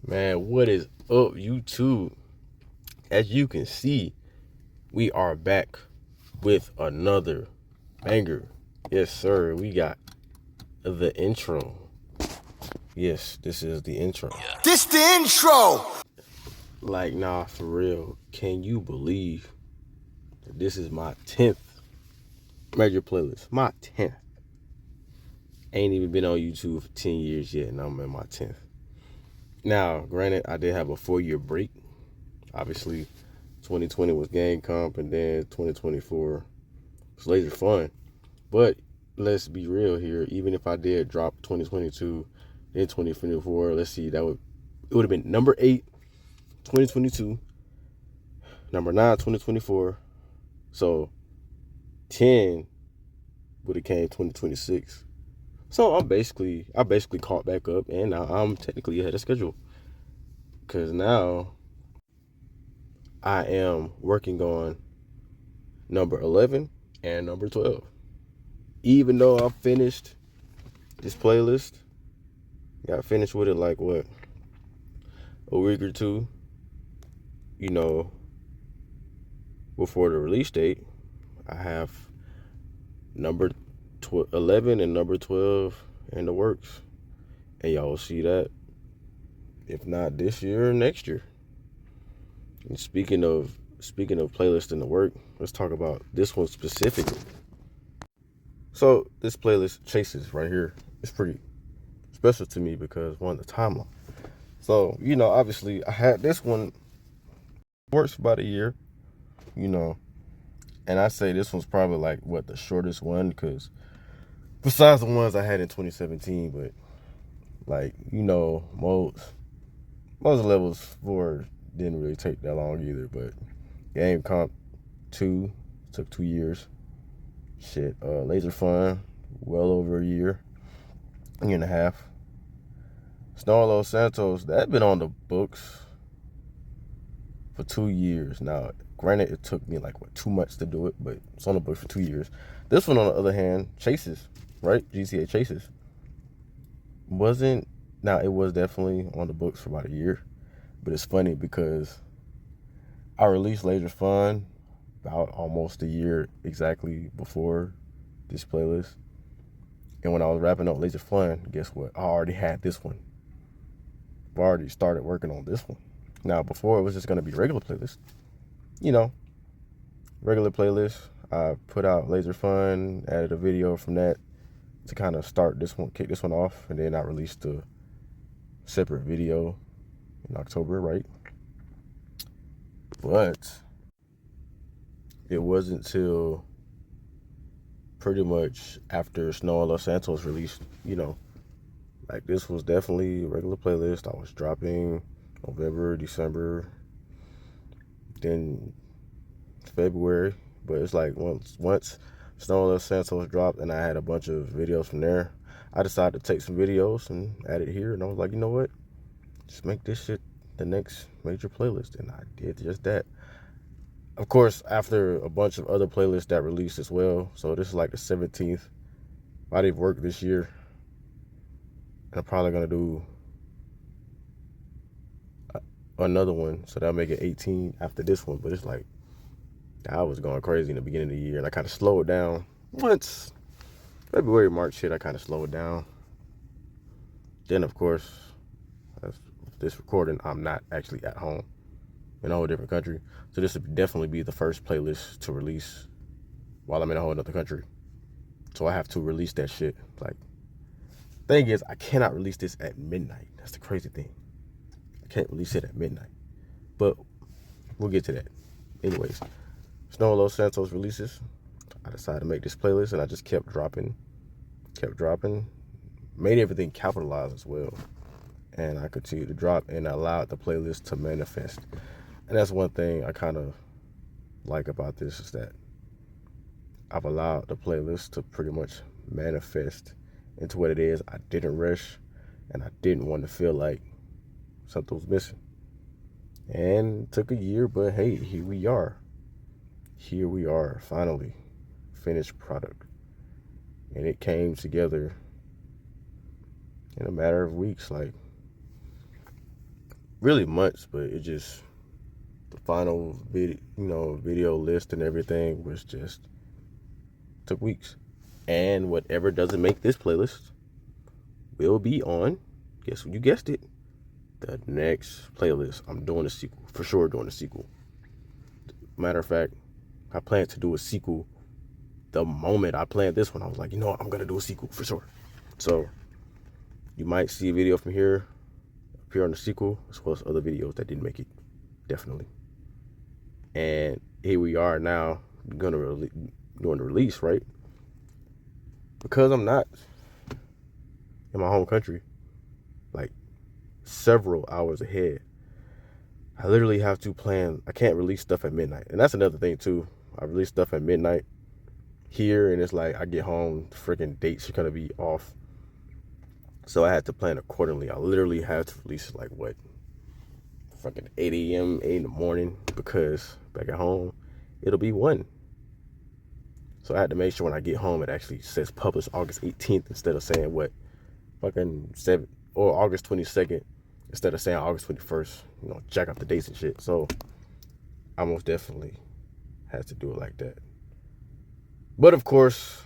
Man, what is up, YouTube? As you can see, we are back with another banger. Yes, sir. We got the intro. Yes, this is the intro. This the intro. Like, nah, for real. Can you believe that this is my 10th major playlist? My 10th. Ain't even been on YouTube for 10 years yet, and I'm in my 10th. Now, granted, I did have a 4-year break. Obviously, 2020 was game comp, and then 2024 was Lazer fun. But let's be real here. Even if I did drop 2022 and 2024, let's see, it would have been number 8, 2022, number 9, 2024. So 10 would have came 2026. So I basically caught back up, and now I'm technically ahead of schedule. Because now I am working on number 11 and number 12. Even though I finished this playlist, got finished with it like what, a week or two, before the release date. I have number 11 and number 12 in the works, and y'all will see that, if not this year, next year. And speaking of playlists in the work, let's talk about this one specifically. So this playlist, Chases, right here, is pretty special to me because one, the timeline. So, obviously I had this one works for about a year, and I say this one's probably like the shortest one, because besides the ones I had in 2017, but most levels 4 didn't really take that long either. But game comp 2 took 2 years. Shit, Lazer fun, well over a year and a half. Senora Los Santos, that been on the books for 2 years now. Granted, it took me 2 months to do it, but it's on the books for 2 years. This one, on the other hand, Chases, right? GTA Chases. It was definitely on the books for about a year. But it's funny because I released Lazer Fun about almost a year exactly before this playlist. And when I was wrapping up Lazer Fun, guess what? I already had this one. I already started working on this one. Now, before it was just going to be regular playlist. Regular playlist. I put out Lazer Fun, added a video from that to kind of start this one, kick this one off. And then I released a separate video in October, right? But it wasn't till pretty much after Senora Los Santos released, this was definitely a regular playlist. I was dropping November, December, then February. But it's like once Senora Los Santos dropped and I had a bunch of videos from there, I decided to take some videos and add it here. And I was like, you know what? Just make this shit the next major playlist. And I did just that. Of course, after a bunch of other playlists that released as well. So this is like the 17th body of work this year. And I'm probably going to do another one. So that'll make it 18 after this one. But it's like, I was going crazy in the beginning of the year. And I kind of slowed down. Once February, March hit, I kind of slowed down. Then, of course, this recording, I'm not actually at home, in a whole different country. So this would definitely be the first playlist to release while I'm in a whole other country. So I have to release that shit. Thing is, I cannot release this at midnight. That's the crazy thing. I can't release it at midnight. But we'll get to that. Anyways, Senora Los Santos releases. I decided to make this playlist, and I just kept dropping. Made everything capitalized as well. And I continued to drop and allowed the playlist to manifest. And that's one thing I kind of like about this, is that I've allowed the playlist to pretty much manifest into what it is. I didn't rush, and I didn't want to feel like something was missing. And it took a year, but hey, here we are. Here we are, finally. Finished product. And it came together in a matter of weeks. really months, but it just, the final video list and everything was just took weeks. And whatever doesn't make this playlist will be on, guess what, you guessed it, the next playlist. I'm doing a sequel, for sure doing a sequel. Matter of fact, I plan to do a sequel the moment I planned this one. I was like, you know what, I'm gonna do a sequel for sure. So you might see a video from here appear on the sequel, as well as other videos that didn't make it, definitely. And here we are now, doing the release, right? Because I'm not in my home country, like several hours ahead, I literally have to plan. I can't release stuff at midnight. And that's another thing too. I release stuff at midnight here, and it's like I get home, freaking dates are gonna be off. So I had to plan accordingly. I literally had to release like what, fucking 8 a.m., 8 in the morning, because back at home, it'll be 1. So I had to make sure when I get home, it actually says published August 18th instead of saying what, fucking 7 or August 22nd instead of saying August 21st, you know, jack up the dates and shit. So I most definitely had to do it like that. But of course,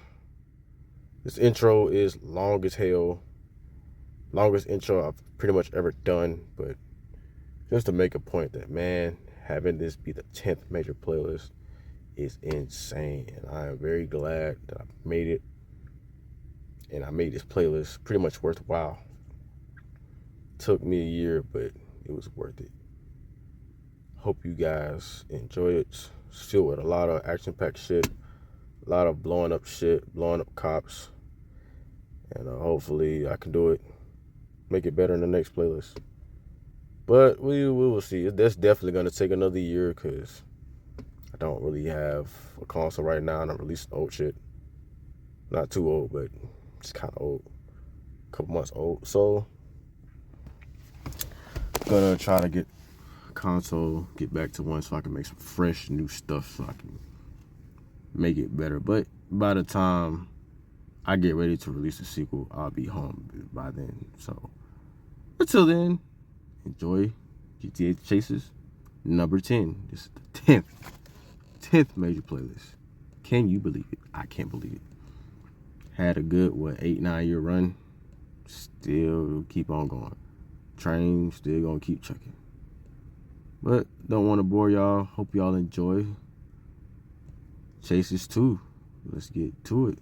this intro is long as hell. Longest intro I've pretty much ever done, but just to make a point that, man, having this be the 10th major playlist is insane. And I am very glad that I made it. And I made this playlist pretty much worthwhile. Took me a year, but it was worth it. Hope you guys enjoy it. Still with a lot of action-packed shit, a lot of blowing up shit, blowing up cops. And hopefully I can do it, make it better in the next playlist. But we will see. That's definitely going to take another year, because I don't really have a console right now, and I'm releasing old shit. Not too old, but it's kind of old. A couple months old. So I'm going to try to get a console, get back to one so I can make some fresh new stuff so I can make it better. But by the time I get ready to release the sequel, I'll be home by then. So until then, enjoy GTA Chases number 10. This is the 10th major playlist. Can you believe it? I can't believe it. Had a good, 8-9 year run. Still keep on going. Train still gonna keep trucking. But don't want to bore y'all. Hope y'all enjoy Chases 2. Let's get to it.